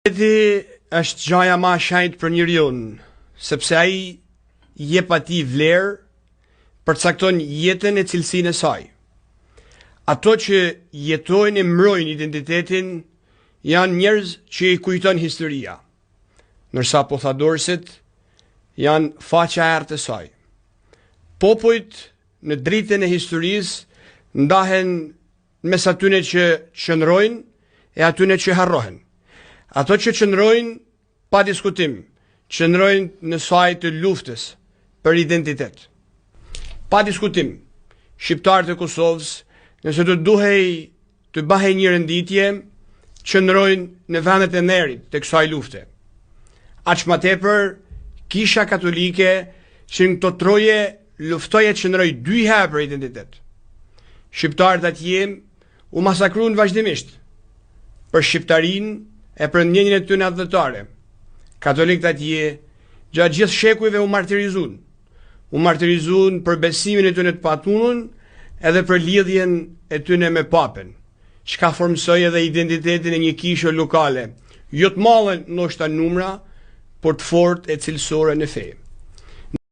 Është gjaja ma shenjtë për njeriu, sepse ai jep atij vlerë, përcakton jetën e cilësinë e saj. Ato që jetojnë e mbrojnë identitetin janë njerëz që i kujton historia, ndërsa pothuajset janë faqa e errët e saj. Popujt në dritën e historisë ndahen mes atyre që qëndrojnë e atyre që harrohen. Ato që qëndrojnë, pa diskutim, qëndrojnë në saj të luftës për identitet. Pa diskutim, shqiptarët e Kosovës, nëse të duhej të bahej një renditje, qëndrojnë në vendet e nderit të kësaj lufte. Aq më tepër, Kisha Katolike që në këto troje luftoi e qëndroi 2 herë për identitet. Shqiptarët atje u masakruan vazhdimisht për shqiptarinë e për ndjenjën e tyre adhëtare. Katolikët atje gjatë gjithë shekujve u martirizuan. U martirizuan për besimin e tyre të patunën edhe për lidhjen e tyre me papën, çka formsoi edhe identitetin e një kishe lokale, jo të madhe ndoshta numra, por të fortë e cilësore në fe.